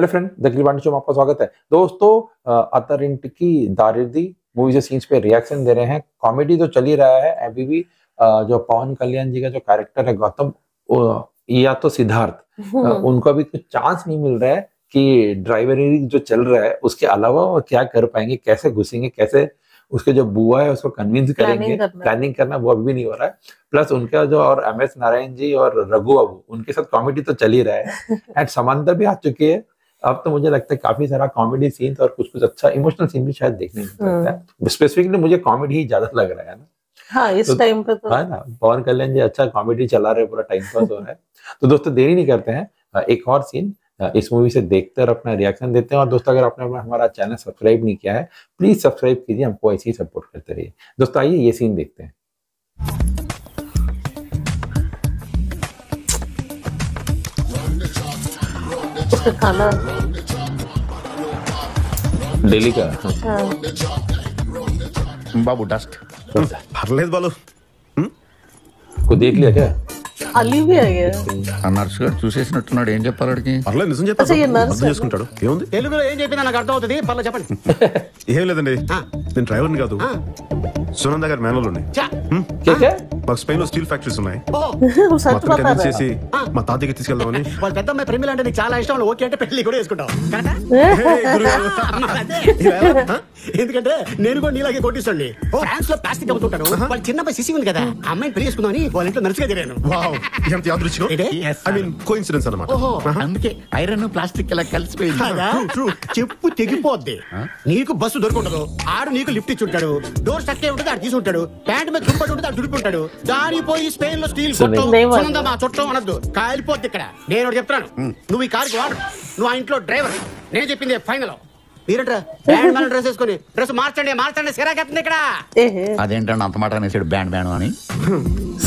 Hello friend, the क्रिवांड show में आपका स्वागत है। दोस्तों, अतरिंटिकी दारिदी मूवी के सीन्स पे रिएक्शन दे रहे हैं। कॉमेडी तो चल ही रहा है अभी भी। जो पवन कल्याण जी का जो कैरेक्टर है गौतम या तो सिद्धार्थ, उनको अभी कुछ चांस नहीं मिल रहा है कि ड्राइवरी जो चल रहा है उसके अलावा वो क्या कर पाएंगे, कैसे घुसेंगे, कैसे उसके जो बुआ है उसको कन्विंस करेंगे। प्लानिंग करना वो अभी भी नहीं हो रहा है। प्लस उनका जो और MS नारायण जी और रघु बाबू, उनके साथ कॉमेडी तो चल ही रहा है। एंड समंता भी आ चुकी है। अब तो मुझे लगता है काफी सारा कॉमेडी सीन्स और कुछ कुछ अच्छा इमोशनल सीन भी शायद देखने को मिलता है। स्पेसिफिकली मुझे कॉमेडी ही ज्यादा लग रहा है ना। हाँ, इस टाइम पे तो है ना, पवन कल्याण जी अच्छा कॉमेडी चला रहे, पूरा टाइम पास हो रहा है। तो दोस्तों देरी नहीं करते हैं, एक और सीन इस मूवी से देखते और अपना रिएक्शन देते हैं। और दोस्तों अगर आपने हमारा चैनल सब्सक्राइब नहीं किया है, प्लीज सब्सक्राइब कीजिए, हमको ऐसे ही सपोर्ट करते रहिए। दोस्तों आइए ये सीन देखते हैं। खाना डेली का बाबू डस्ट పర్లేదు బాలు को देख लिया क्या? అలీ भी आ गया। ఆ నర్సు గారు చూసేసినట్టున్నాడు. ఏం చెప్పాలి వాడికి? పర్లేదు, నిజం అసలు ఈ చెప్పాను, నర్సు అర్థం చేసుకుంటాడు. ఏముంది? తెలుగులో ఏం చెప్పినా నాకు అర్థం అవుతుంది. పర్లేదు చెప్పండి. ఏం లేదండి, నేను డ్రైవర్ని కాదు, సునంద గారి మేనల్ ఉన్నాయి. क्या क्या? మాకు స్పెయిన్ లో స్టీల్ ఫ్యాక్టరీస్ ఉన్నాయి. वो మా सच అతను बता కన్విన్స్ रहा చేసి మా తాతయ్యకి తీసుకెళ్దామని. వాళ్ళ పెద్దమ్మాయి ప్రేమిలు అంటే నీకు చాలా ఇష్టం. వాళ్ళు ఓకే అంటే పెళ్లి కూడా వేసుకుంటాం. కరెక్టా? అదే. ఎందుకంటే నేను కూడా నీలాగే కొట్టిస్తాండి. ఫ్రాన్స్ లో ప్లాస్టిక్ అమ్ముతుంటాను. వాళ్ళ చిన్నమ్మాయి సిసి ఉంది కదా, ఆ అమ్మాయిని పెళ్లి చేసుకుందామని వాళ్ళ ఇంట్లో నర్సుగా తిరిగాను. వావ్, ఎంత యాదృచ్ఛికం. ఐ మీన్ కోఇన్సిడెన్స్ అన్నమాట. అందుకే ఐరన్ ప్లాస్టిక్ ఇలా కలిసిపోయింది. చెప్పు తెగిపోద్ది. నీకు బస్సు దొరుకుంటదు, ఆడు నీకు లిఫ్ట్ ఇచ్చి ఉంటాడు. డోర్ స్టక్ అయి ఉంటుంది, ఆడు తీసుకుంటాడు. ప్యాంట్ మీద దుప్పటి ఉంటుంది, ఆడు దుడిపోతాడు. దారిపోయి స్పెయిన్ లో స్టీల్ మా చుట్టం అనద్దు, కాలిపోద్ది. ఇక్కడ నేను ఒకటి చెప్తాను, నువ్వు ఈ కారుకి వాడు, నువ్వు ఆ ఇంట్లో డ్రైవర్. నేను చెప్పింది ఫైనల్. మీరంటారా బ్యాండ్ మన డ్రెస్ వేసుకొని డ్రెస్ మార్చండి మార్చండి, సిరాకెత్తుంది ఇక్కడ. అదేంటంటే అంత మాట అనేసాడు బ్యాండ్ బ్యాండ్ అని.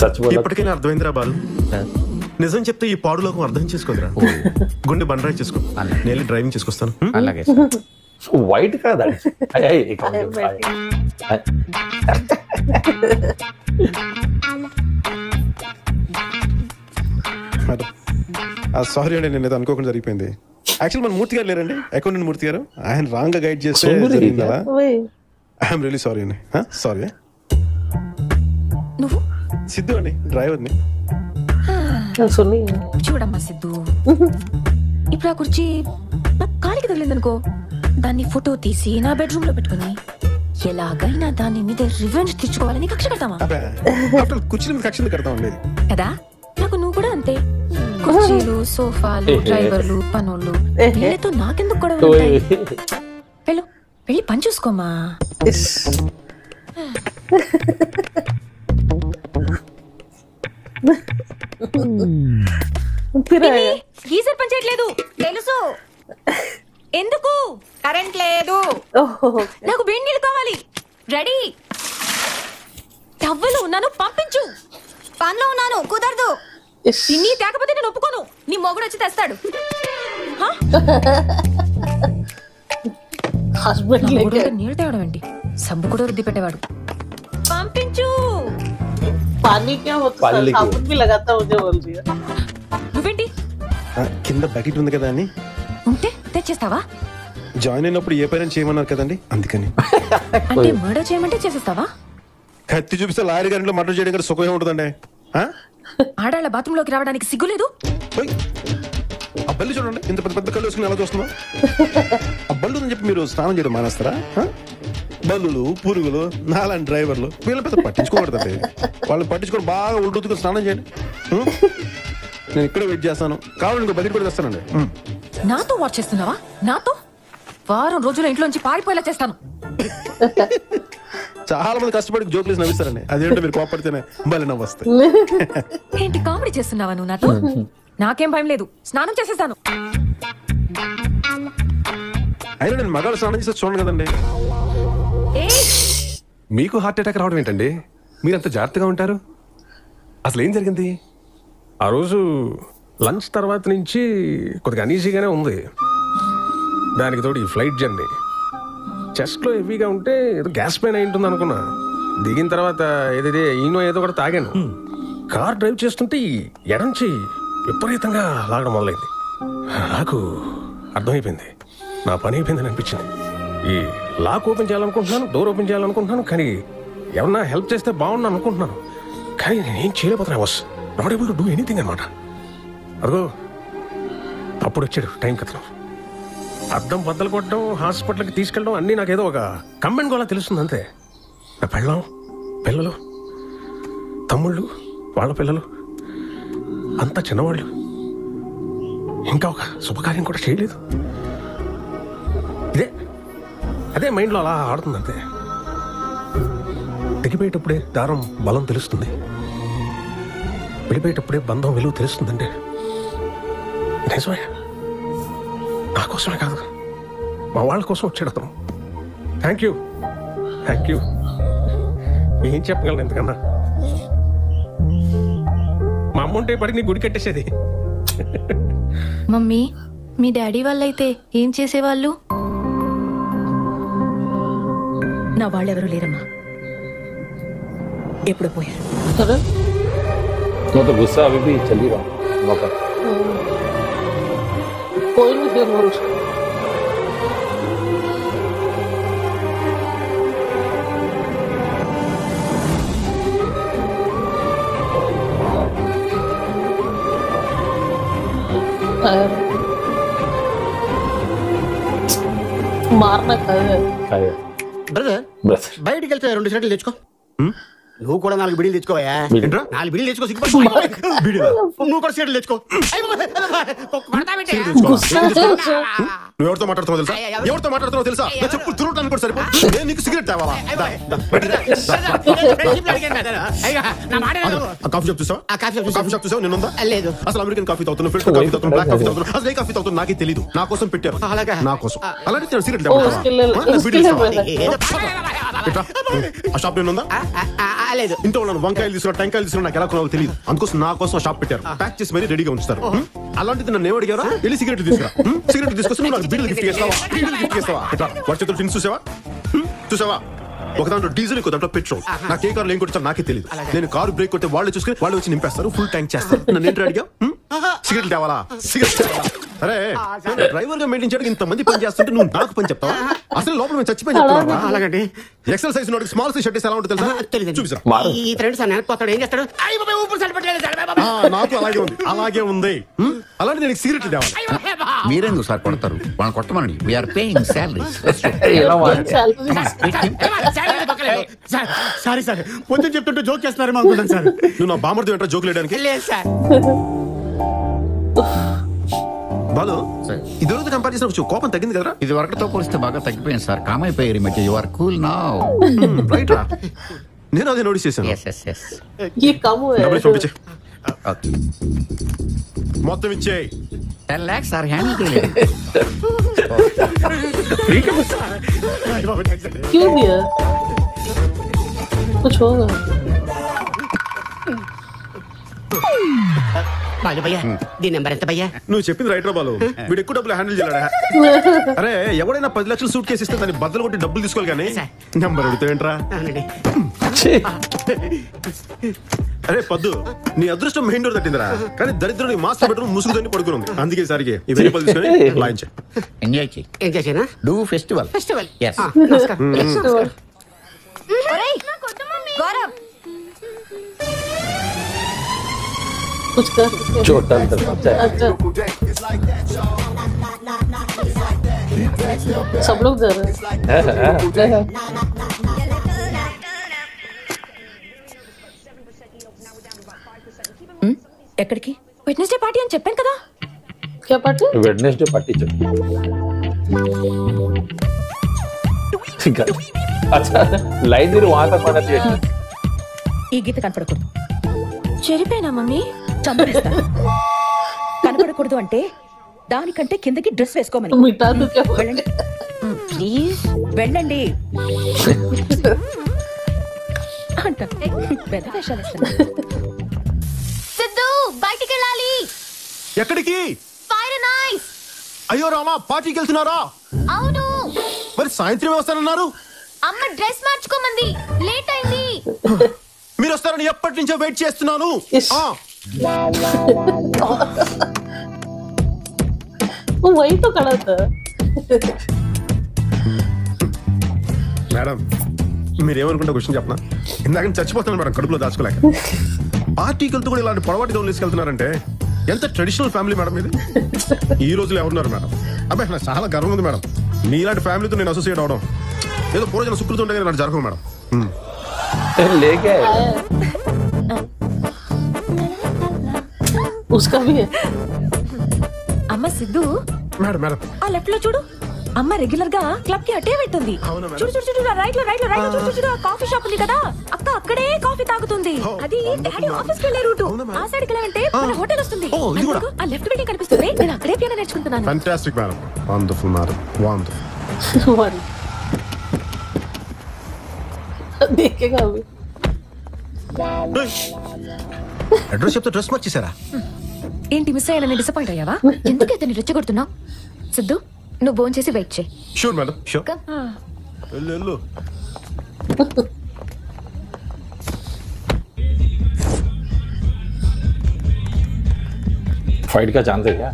सच बोला। ఇప్పటికైనా అర్థమైందిరా బాలు. నిజం చెప్తే ఈ పాడులోకం అర్థం చేసుకోదురా. గుండె బండరాయి చేసుకో, నేను డ్రైవింగ్ చేసుకొస్తాను. అలాగే वाइट का दाढ़ी సారీ అండి, నేను అనుకోకుండా జరిగిపోయింది. యాక్చువల్ మన మూర్తి గారు లేరండి, అకౌంటెంట్ మూర్తి గారు. ఆయన రాంగ్ గా గైడ్ చేస్తే జరిగిందా? ఐఎమ్ రియలీ సారీ అండి. సారీ. నువ్వు సిద్ధు అండి, డ్రైవర్ని. सुनी చూడమ్మా సిద్ధు, ఇప్పుడు ఆ కుర్చీ నా కాలికి తగిలిందనుకో, దాన్ని ఫోటో తీసి నా బెడ్రూమ్ లో పెట్టుకుని ఎలాగైనా దాని మీద రివెంజ్ తెచ్చుకోవాలని కక్ష కడతామా? కుర్చీల మీద కక్షలు కడతామండి కదా. నాకు నువ్వు కూడా అంతే. కుర్చీలు, సోఫాలు, డ్రైవర్లు, పనులు, వీళ్ళతో నాకెందుకు గొడవలు ఉంటాయి? వెళ్ళు, వెళ్ళి పని చూసుకోమా. గీజర్ పని చేయట్లేదు తెలుసు. ఎందుకు? కరెంట్ లేదు. నాకు వేడి నీళ్ళు కావాలి. రెడీ. టవ్వలో ఉన్నాను, పంపించు. పనిలో ఉన్నాను, కుదరదు. నీ తేకపోతే నేను ఒప్పుకోను. నీ మొగుడు వచ్చి తెస్తాడు. నీళ్ళు తేవడం ఏంటి? సబ్బు కూడా రుద్ది పెట్టేవాడు. పంపించు. पानी क्या होता है? साबुन भी लगाता मुझे बोल रही है. నువ్వేంటి? కింద బకెట్ ఉంది కదా అని. ఉంటే తెచ్చేస్తావా? జాయిన్ అయినప్పుడు ఏ పేరెంట్ చేయమన్నారు కదండి, అందుకని. అంటే మర్డర్ చేయమంటే చేసేస్తావా? కత్తి చూపిస్తే లారీ గారిలో మర్డర్ చేయడం కూడా సుఖం ఉంటుందండి. ఆడాళ్ళ బాత్రూమ్ లోకి రావడానికి సిగ్గులేదు? ఆ బల్లి చూడండి, ఇంత పెద్ద పెద్ద కళ్ళు వేసుకుని ఎలా చూస్తున్నావు? ఆ బల్లు అని చెప్పి మీరు స్నానం చేయడం మానేస్తారా? బల్లులు, పురుగులు, నాలాంటి డ్రైవర్లు వీళ్ళ పెద్ద పట్టించుకోకూడదండి. వాళ్ళని పట్టించుకొని బాగా ఉల్టుతుకు స్నానం చేయండి. నేను ఇక్కడే వెయిట్ చేస్తాను, కావాలి ఇంకో బకెట్ కూడా తెస్తానండి. నాతో వాచ్ చేస్తున్నావా? నాతో వారం రోజుల ఇంట్లోంచి పారిపోయేలా చేస్తాను. చాలా మంది కష్టపడి జోకులు నవ్విస్తారండి, అదేంటో మీరు కోపడితేనే బలి నవ్వు వస్తాయి. ఏంటి కామెడీ చేస్తున్నావా నువ్వు నాతో? నాకేం భయం లేదు, స్నానం చేసేస్తాను. అయినా నేను మగాడు స్నానం చేస్తే చూడండి కదండి. మీకు హార్ట్ అటాక్ రావడం ఏంటండి? మీరంత జాగ్రత్తగా ఉంటారు. అసలు ఏం జరిగింది? ఆ రోజు లంచ్ తర్వాత నుంచి కొద్దిగా అనీజీగానే ఉంది. దానికి తోడు ఈ ఫ్లైట్ జర్నీ, చెస్ట్లో హెవీగా ఉంటే ఏదో గ్యాస్ పెయిన్ అయి ఉంటుంది అనుకున్నా. దిగిన తర్వాత ఏదైతే ఈనో ఏదో కూడా తాగాను. కార్ డ్రైవ్ చేస్తుంటే ఎడంచి విపరీతంగా లాగడం మొదలైంది. నాకు అర్థమైపోయింది, నా పని అయిపోయిందని అనిపించింది. ఈ లాక్ ఓపెన్ చేయాలనుకుంటున్నాను, డోర్ ఓపెన్ చేయాలనుకుంటున్నాను, కానీ ఎవరన్నా హెల్ప్ చేస్తే బాగుండు అనుకుంటున్నాను. కానీ నేనేం చేయలేకపోతున్నా, was not able to do anything అనమాట. అదిగో అప్పుడు వచ్చాడు టైం కథలో. అద్దం బద్దలు కొట్టడం, హాస్పిటల్కి తీసుకెళ్ళడం అన్నీ నాకేదో ఒక కంబైన్ గోలా తెలుస్తుంది అంతే. నా పెళ్ళం, పిల్లలు, తమ్ముళ్ళు, వాళ్ళ పిల్లలు అంతా చిన్నవాళ్ళు. ఇంకా ఒక శుభకార్యం కూడా చేయలేదు. అదే మైండ్లో అలా ఆడుతుంది అంతే. తెగిపోయేటప్పుడే దారం బలం తెలుస్తుంది, వెళ్ళిపోయేటప్పుడే బంధం విలువ తెలుస్తుందంటే నిజమే. నా కోసమే కాదు, మా వాళ్ళ కోసం వచ్చాడు అతను. Thank you. ఏం చెప్పగలను ఎందుకన్నా? మా అమ్మ ఉంటే పడి నీ గుడి కట్టేసేది. మమ్మీ, మీ డాడీ వాళ్ళైతే ఏం చేసేవాళ్ళు? నా వాళ్ళెవరూ లేరమ్మా, ఎప్పుడు పోయారు. तो गुस्सा अभी भी चल ही रहा मौका। कोई नहीं फिर बोल मारना खाए బ్రదర్ బయటికి వెళ్తే 2 సిగరెట్లు తెచ్చుకో. నువ్వు కూడా 4 బిడీలు తెచ్చుకోవా? 4 బిడీలు తెచ్చుకో. నువ్వు కూడా సిగరెట్లు తెచ్చుకో. నువ్వు ఎవరితో మాట్లాడుతున్నావు తెలుసా? ఎవరితో మాట్లాడుతున్నావు తెలుసా? చెప్పు తురుటాను కూడా సరిపో. నేను నీకు సిగరెట్ తేవాలా? కాఫీ షాప్ చూసావా? కాఫీ షాప్ చూసావా? నేను ఉందా? లేదు. అసలు అమెరికన్ కాఫీ తాగుతున్నా, ఫిల్టర్ కాఫీ తాగుతున్నా, బ్లాక్ కాఫీ తాగుతున్నా, అసలు ఏ కాఫీ తాగుతున్నా నాకే తెలియదు. నా కోసం పెట్టారు, నా కోసం. అలాంటి సిగరెట్ తేవాలా? ఆ షాప్ నేను ఉందా? లేదు. ఇంట్లో ఉన్నాను, వంకాయలు తీసుకున్నా, టెంకాయలు తీసుకున్నా, నాకు ఎలా కొనాలో తెలియదు. అందుకోసం నా కోసం షాప్ పెట్టారు, ప్యాక్ చేసి మరీ రెడీగా ఉంచుతారు. అలాంటిది నన్ను ఏమడిగారా? వెళ్ళి సిగరెట్ తీసుకురా. సిగరెట్ తీసుకొస్తే నాకు బీడీలు గిఫ్ట్ చేస్తావా? బీడీలు గిఫ్ట్ చేస్తావా? వాటి చేతులు ఫిన్స్ చూసావా? ఒక దాంట్లో డీజిల్, ఇంకో దాంట్లో పెట్రోల్. నాకు ఏ కార్లు ఏం కొట్టారో నాకే తెలియదు. నేను కారు బ్రేక్ కొట్టే వాళ్ళు చూసుకుని వాళ్ళు వచ్చి నింపేస్తారు, ఫుల్ ట్యాంక్ చేస్తారు. నన్ను ఏంటి అడిగా? సిగరెట్ తేవాలా? సిగరెట్ తేవాలా? అరే డ్రైవర్ గా మెయింటైన్ చేయడానికి ఇంత మంది పని చేస్తుంటే నువ్వు నాకు పని చెప్తావా? అసలు లోపల మేము చచ్చిపోయి చెప్తున్నా. అలాగండి. ఎక్సెల్ సైజ్ నోటికి స్మాల్ సైజ్ షర్ట్ ఎలా ఉంటుంది తెలుసా? చూపిస్తా. ఈ ఫ్రెండ్స్ నెనపోతాడు, ఏం చేస్తాడు? నాకు అలాగే ఉంది. అలాంటి నేను సిగరెట్ తేవాలి. మీరెందుకు సార్ కొడతారు? వాళ్ళు కొట్టమనండి. We're paying salaries. Sorry sir, కొంచెం చెప్తుంటే జోక్ చేస్తున్నారేమో అనుకున్నాను సార్. నువ్వు నా బామర్ది వెంట జోకులు వేయడానికి? లేదు సార్. బాలు, ఇది రోజు కంపేర్ చేసినప్పుడు కోపం తగ్గింది కదరా? ఇది వరకతో పోలిస్తే బాగా తగ్గిపోయింది సార్. కామ్ అయిపోయారు. మధ్య you are cool now. Right రా, నేను అదే నోటీస్ చేశాను. ये कम हुआ है। పంపించే మొత్తం ఇచ్చేయి. 10 lakhs సార్ హ్యాండిల్ చేయలేదు. क्यों दिया? कुछ होगा। బాలు భయ్యా, దీని నెంబర్ ఎంత భయ్యా? నువ్వు చెప్పింది రైట్ రా బాలు. వీడు ఎక్కువ డబ్బులు హ్యాండిల్ చేయలేడా? అరే ఎవడైనా 10 లక్షలు సూట్ కేసు ఇస్తే దాన్ని బద్దలు కొట్టి డబ్బులు తీసుకోవాలి కానీ నెంబర్ అడుగుతావేంట్రా? అరే పద్దు, నీ అదృష్టం మెయిన్ డోర్ తట్టిందిరా, కానీ దరిద్రుని మాస్టర్ బెడ్రూమ్ ముసుగుదని పడుకుని ఉంది. అందుకే సరికి ఈ 1000 రూపాయలు తీసుకొని లాయించే. ఎంజాయ్ చేయి. ఏం చేసేనా? Do festival. Yes. గౌరవ్, कुछ कर छोटा अच्छा सब लोग जा रहे हैं। ఎక్కడికి? వెడ్నెస్డే పార్టీ అని చెప్పాను కదా. क्या पार्टी? वेडनेसडे पार्टी चल। अच्छा लाइन नहीं वहां तक होना चाहिए। ఈ గీత కనపడకూడదు. చెరిపోయినా మమ్మీ? చంపేస్తా. కనపడకూడదు అంటే దానికంటే కిందకి డ్రెస్ వేసుకోమని. मिटा दो क्या? వెళ్ళండి ప్లీజ్ వెళ్ళండి అంట. పెద్ద వేషాలు వేస్తున్నా. సిద్ధు, బయటికి వెళ్ళాలి. ఎక్కడికి? Fire and ice. అయ్యో రామా, పార్టీకి వెళ్తున్నారా? అవును. మరి సాయంత్రం వస్తానన్నారు. అమ్మ డ్రెస్ మార్చుకోమంది, లేట్ అయింది. మీరు వస్తారని ఎప్పటి నుంచో వెయిట్ చేస్తున్నాను. वो वही तो खड़ा था। మేడం మీరేమనుకుంటే క్వశ్చన్ చెప్పనా? ఇందాక చచ్చిపోతున్నాను మేడం కడుపులో దాచుకోలేక. ఆర్టికల్తో కూడా ఇలాంటి పొడవాటి గౌన్లు తీసుకెళ్తున్నారంటే ఎంత ట్రెడిషనల్ ఫ్యామిలీ మేడం ఇది. ఈ రోజులో ఎవరున్నారు మేడం? అబ్బాయి నాకు చాలా గర్వం ఉంది మేడం. మీలాంటి ఫ్యామిలీతో నేను అసోసియేట్ అవడం ఏదో పూర్వజన సుకృతి ఉంటే నాకు జరగదు మేడం. लेके उसका भी है। అమ్మ సిద్ధు, మేడం మేడం ఆ లెఫ్ట్ లో చూడు, అమ్మ రెగ్యులర్ గా క్లబ్ కి అటే వెళ్తుంది. అవునా మేడం? చూడు చూడు చూడు, రైట్ లో రైట్ లో రైట్ లో చూడు చూడు, కాఫీ షాప్ ఉంది కదా, అక్క అక్కడే కాఫీ తాగుతుంది. అది డాడీ ఆఫీస్ కి వెళ్ళే రూటు. ఆ సైడ్ కి వెళ్ళాలంటే మన హోటల్ వస్తుంది. ఇది కూడా. ఆ లెఫ్ట్ బిల్డింగ్ కనిపిస్తుంది, నేను అక్కడే పియానో నేర్చుకుంటున్నాను. Fantastic madam. Wonderful madam. Wonderful. देखेगा अभी। అడ్రస్ చెప్తే డ్రెస్ మార్చేసారా? ఏంటి మిస్ అయ్యానని డిసప్పాయింట్ అయ్యావా? ఎందుకైతే నీ రెచ్చగొడుతున్నావు? సిద్ధు, నువ్వు ఫోన్ చేసి వెయిట్ చేయి. Sure madam sure. వెళ్ళు. फाइट का चांस है क्या?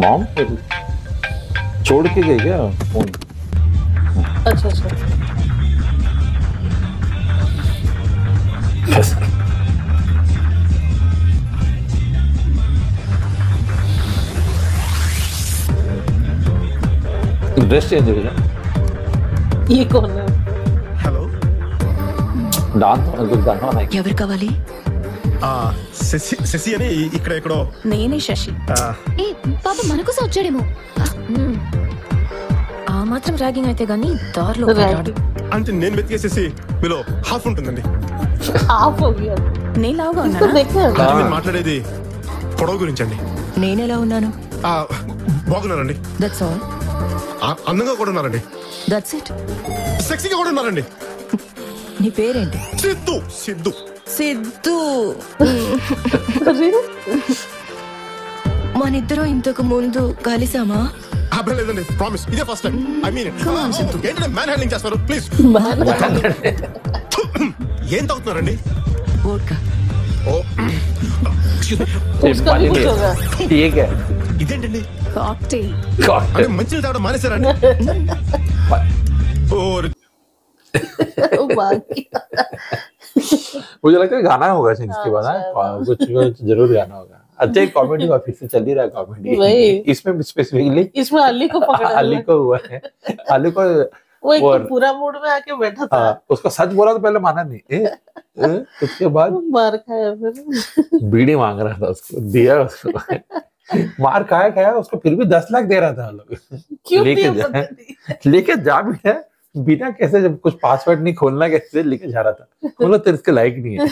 मॉम छोड़ के गई क्या फोन? अच्छा अच्छा। ड्रेस चेंज हो गया। ये कौन है? హలో डांस कुछ गाना वाना है? ఎవరు కావాలి? శశి అని ఇక్కడ ఎక్కడో. నేనే శశి. ఏ పాప మనకోసం వచ్చాడేమో. ఆ మాత్రం ర్యాగింగ్ అయితే గానీ దారిలో రాడు. అంటే నేను వెతికేసేసి మీలో హాఫ్ ఉంటుందండి. आप हो गया। నేను లావుగా तो ఉన్నానా? देखे అంటే మీరు మాట్లాడేది పొడవు గురించి అండి. నేనెలా ఉన్నాను? బాగున్నారండి. That's all. అందంగా కూడా ఉన్నారండి. That's it. సెక్సీగా కూడా ఉన్నారండి. నీ పేరేంటి? సిద్ధు. సిద్ధు సిద్ధు. अरे మనిద్దరం ఇంతకు ముందు కలిసామా? అబ్బాయి లేదండి, ప్రామిస్ ఇదే ఫస్ట్ టైం. ఐ మీన్ ఏంటంటే మ్యాన్ హ్యాండ్లింగ్ చేస్తారు ప్లీజ్. ఏం తాగుతున్నారండి? వోడ్కా. ఓ उसका भी कुछ होगा। ठीक है। ఇదేంటండి? కాక్టైల్. అంటే మంచిలు తాగడం మానేశారండి? ఓ बाकी मुझे लगता है गाना होगा इसके बाद। कुछ जरूर गाना होगा। अच्छा एक कॉमेडी का फिर से चल ही रहा है कॉमेडी। इसमें स्पेसिफिकली इसमें अली को पकड़ा अली को हुआ है। अली को वो एक तो पूरा मूड में आके बैठा था। उसको सच बोला तो पहले माना नहीं। उसके बाद मार खाया फिर। बीड़ी मांग रहा था, उसको दिया उसको। मार खाया उसको, फिर भी 10 लाख दे रहा था लोग। क्यों लेके दिया जा पता नहीं। लेके जा भी है बिना कैसे, जब कुछ पासवर्ड नहीं खोलना कैसे लेके जा रहा था। खोलो तो इसके लायक नहीं है।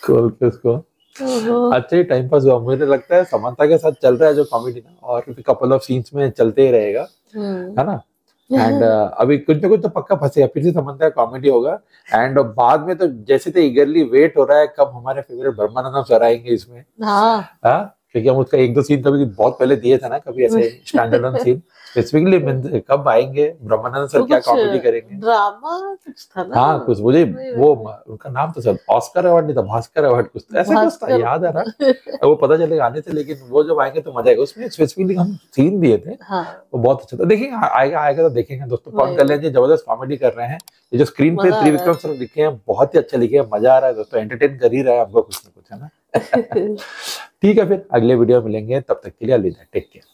खोल के उसको अच्छा ही टाइम पास हुआ। मुझे लगता है समंता के साथ चल रहा है जो कॉमेडी ना, और कपल ऑफ सीन्स में चलते ही रहेगा, है ना। एंड अभी कुछ ना कुछ तो पक्का फंसेगा, फिर से समंता का कॉमेडी होगा। एंड बाद में तो जैसे तो ईगरली वेट हो रहा है कब हमारे फेवरेट ब्रह्मानंदम सर आएंगे इसमें। हाँ क्योंकि हम उसका 1-2 सीन कभी बहुत पहले दिए थे ना, कभी ऐसे स्टैंडर्ड सीन स्पेसिफिकली कब आएंगे ब्रह्मानंद सर, क्या कॉमेडी करेंगे। ड्रामा कुछ था ना। हाँ कुछ मुझे वो उनका नाम तो सर ऑस्कर अवार्ड नहीं था, भास्कर अवार्ड कुछ ऐसा कुछ था, याद आ रहा। वो पता चलेगा आने से, लेकिन वो जब आएंगे तो मजा आएगा। उसमें स्पेसिफिकली हम सीन दिए थे, हाँ वो बहुत अच्छा था। देखेंगे आएगा तो देखेंगे दोस्तों। पवन कल्याण जी जबरदस्त कॉमेडी कर रहे हैं। ये जो स्क्रीन पे मजा आ त्रिविक्रम सर लिखे हैं बहुत ही अच्छा लिखे हैं, मजा आ रहा है दोस्तों। एंटरटेन कर ही रहा है हमको कुछ ना कुछ, है ना। ठीक है, फिर अगले वीडियो मिलेंगे, तब तक के लिए अलविदा, टेक केयर।